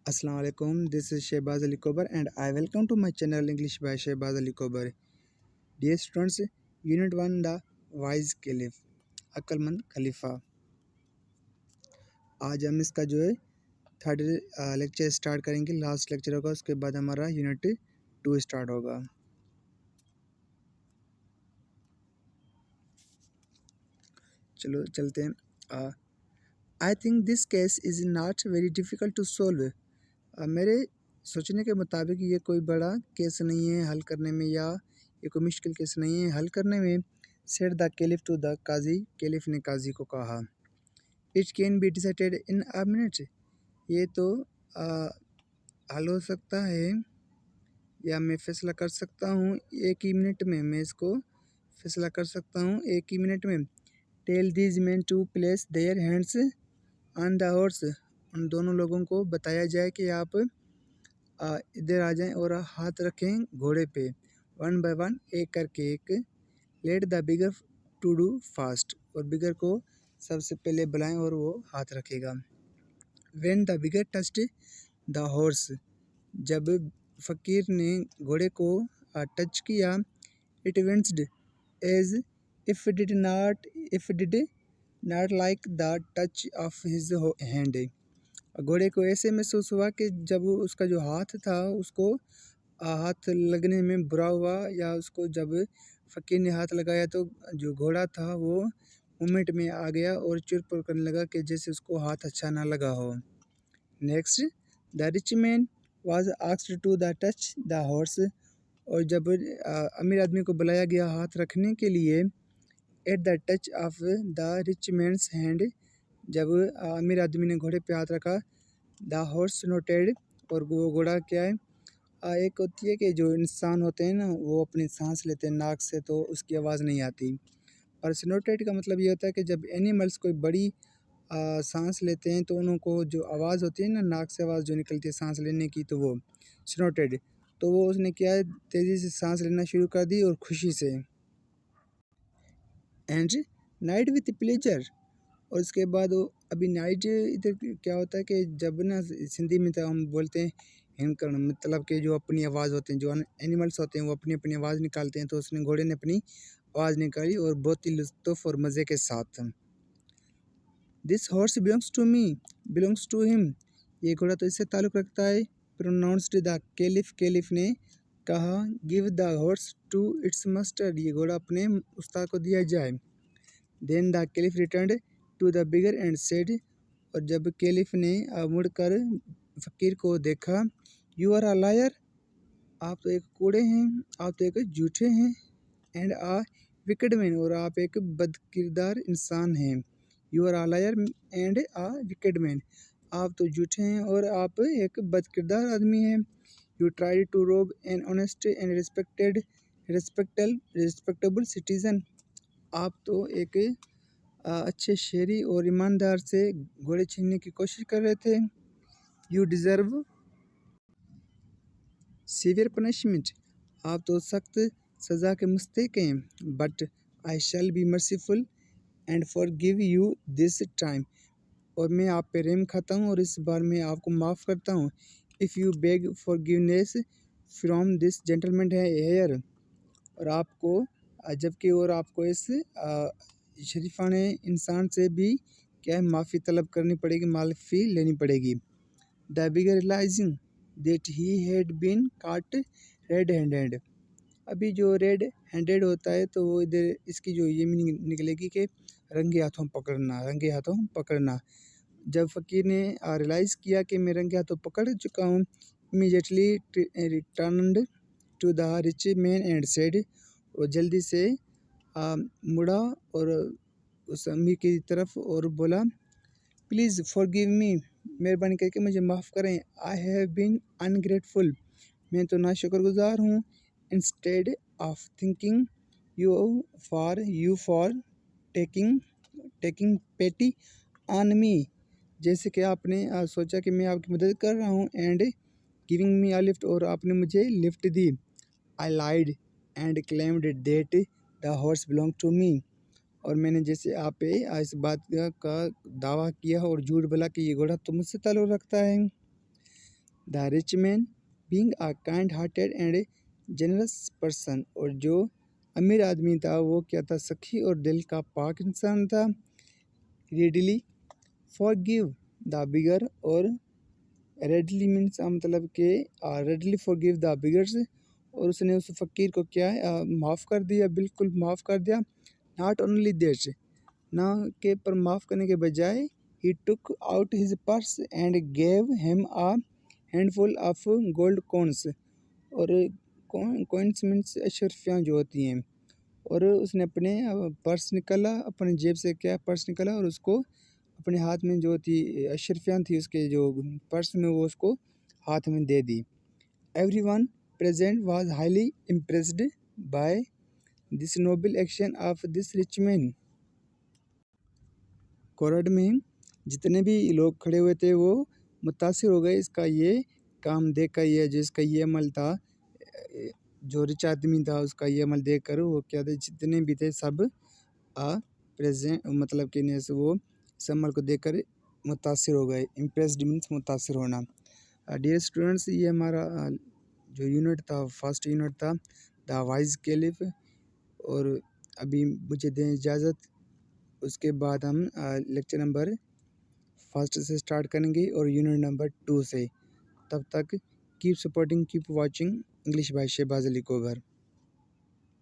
Assalamu alaikum. This is Shehbaz Ali Kobar and I welcome to my channel English by Shehbaz Ali Kobar. Dear students, Unit 1 The Wise Caliph अक्लमंद खलीफा। आज हम इसका जो है third lecture start करेंगे। Last lecture होगा, उसके बाद हमारा यूनिट 2 स्टार्ट होगा। चलो चलते हैं। I think this case is not very difficult to solve. मेरे सोचने के मुताबिक ये कोई बड़ा केस नहीं है हल करने में, या ये कोई मुश्किल केस नहीं है हल करने में। Said the caliph to the qazi, caliph ने काजी को कहा। It can be decided in a minute, ये तो हल हो सकता है या मैं फैसला कर सकता हूँ एक ही मिनट में। मैं इसको फैसला कर सकता हूँ एक ही मिनट में। Tell these man to place their hands on the horse, उन दोनों लोगों को बताया जाए कि आप इधर आ जाएं और हाथ रखें घोड़े पे। वन बाय वन, एक करके एक। Let the beggar to do fast, और बिगर को सबसे पहले बुलाएं और वो हाथ रखेगा। When the beggar touched the horse, जब फ़कीर ने घोड़े को टच किया। It winced as if did not like the touch of his hand, घोड़े को ऐसे महसूस हुआ कि जब उसका जो हाथ था उसको हाथ लगने में बुरा हुआ, या उसको जब फ़कीर ने हाथ लगाया तो जो घोड़ा था वो मूवमेंट में आ गया और चुर-पुर करने लगा कि जैसे उसको हाथ अच्छा ना लगा हो। Next, the rich man was asked to the touch the horse, और जब अमीर आदमी को बुलाया गया हाथ रखने के लिए। At the touch of the rich mains hand, जब अमीर आदमी ने घोड़े पे हाथ रखा। द हॉर्स नोटेड, और वो घोड़ा क्या है, एक होती है कि जो इंसान होते हैं ना वो अपनी सांस लेते हैं नाक से तो उसकी आवाज़ नहीं आती। और स्नोटेड का मतलब ये होता है कि जब एनिमल्स कोई बड़ी सांस लेते हैं तो उनको जो आवाज़ होती है ना नाक से आवाज़ जो निकलती है सांस लेने की, तो वो स्नोटेड। तो वो उसने क्या है, तेज़ी से सांस लेना शुरू कर दी और खुशी से। एंड नाइट विथ प्लेजर, और उसके बाद वो अभी नाइट इधर क्या होता है कि जब ना सिंधी में तो हम बोलते हैं हिंकण, मतलब कि जो अपनी आवाज़ होते हैं, जो एनिमल्स होते हैं वो अपनी अपनी आवाज़ निकालते हैं। तो उसने घोड़े ने अपनी आवाज़ निकाली और बहुत ही लुत्फ़ और मज़े के साथ। This horse belongs to him, ये घोड़ा तो इससे ताल्लुक़ रखता है। प्रोनाउंस्ड द कैलिफ, कैलिफ ने कहा। Give the horse to its master, ये घोड़ा अपने उस्ताद को दिया जाए। Then the caliph returned to the bigger and said, और जब कैलिफ ने मुड़कर फ़कीर को देखा। यू आर अ लायर, आप तो एक कूड़े हैं, आप तो एक झूठे हैं। एंड आ विकेड मैन, और आप एक बदकिरदार इंसान हैं। You are a liar and a wicked man, आप तो झूठे हैं और आप एक बदकिरदार आदमी हैं। यू ट्राई टू रोब an honest and respectable citizen, आप तो एक अच्छे शहरी और ईमानदार से घोड़े छीनने की कोशिश कर रहे थे। यू डिज़र्व सीवियर पनिशमेंट, आप तो सख्त सज़ा के मुस्तहिक हैं। But I shall be merciful and forgive you this time, और मैं आप पे रहम खाता हूँ और इस बार मैं आपको माफ़ करता हूँ। If you beg forgiveness from this gentleman है हेयर, और आपको जबकि और आपको इस शरीफाने इंसान से भी क्या है माफ़ी तलब करनी पड़ेगी, माफ़ी लेनी पड़ेगी। The bigger realising that he had been caught red handed, अभी जो रेड हैंडेड होता है तो वो इधर इसकी जो ये मीनिंग निकलेगी कि रंगे हाथों पकड़ना, रंगे हाथों पकड़ना। जब फ़कीर ने रियलाइज़ किया कि मैं रंगे हाथों पकड़ चुका हूँ, immediately returned to the rich man and said, वो जल्दी से मुड़ा और उस अमीर की तरफ और बोला। प्लीज़ फॉरगिव मी, मेहरबानी करके मुझे माफ़ करें। आई हैव बीन अनग्रेटफुल, मैं तो नाशुक्रगुज़ार हूँ। Instead of thinking you for taking पेटी ऑन मी, जैसे कि आपने सोचा कि मैं आपकी मदद कर रहा हूँ। And giving me a lift, और आपने मुझे लिफ्ट दी। I lied and claimed that the horse belong to me, और मैंने जैसे आप पे इस बात का दावा किया और झूठ बोला कि ये घोड़ा तो मुझसे ताल्लुक़ रखता है। The rich man being a kind hearted and generous person, और जो अमीर आदमी था वो क्या था, सखी और दिल का पाक इंसान था। रेडली फॉरगिव द बिगर, और रेडली मीन्स मतलब कि रेडली फॉरगिव द बिगर्स, और उसने उस फ़कीर को क्या है माफ़ कर दिया, बिल्कुल माफ़ कर दिया। नॉट ओनली दैट, ना के पर माफ़ करने के बजाय ही took out his purse and gave him a handful of gold coins, और कॉइन्स मीन्स अशरफियाँ जो होती हैं, और उसने अपने पर्स निकाला, अपने जेब से क्या पर्स निकाला और उसको अपने हाथ में जो थी अशरफियाँ थी उसके जो पर्स में, वो उसको हाथ में दे दी। Everyone present was highly impressed by this noble action of this rich man. Crowd में जितने भी लोग खड़े हुए थे वो मुतासिर हो गए इसका ये काम देख कर, ये जो इसका ये अमल था, जो रिच आदमी था उसका ये अमल देख कर वो क्या थे, जितने भी थे सब प्रेजेंट मतलब कि वो इस अमल को देख कर मुतासिर हो गए। इम्प्रेस्ड मीन्स मुतासिर होना। डियर स्टूडेंट्स, ये हमारा जो यूनिट था, फर्स्ट यूनिट था द वाइज कैलिफ, और अभी मुझे दें इजाज़त, उसके बाद हम लेक्चर नंबर फर्स्ट से स्टार्ट करेंगे और यूनिट नंबर 2 से। तब तक keep supporting, keep watching English by Shahbaz Ali कोबर।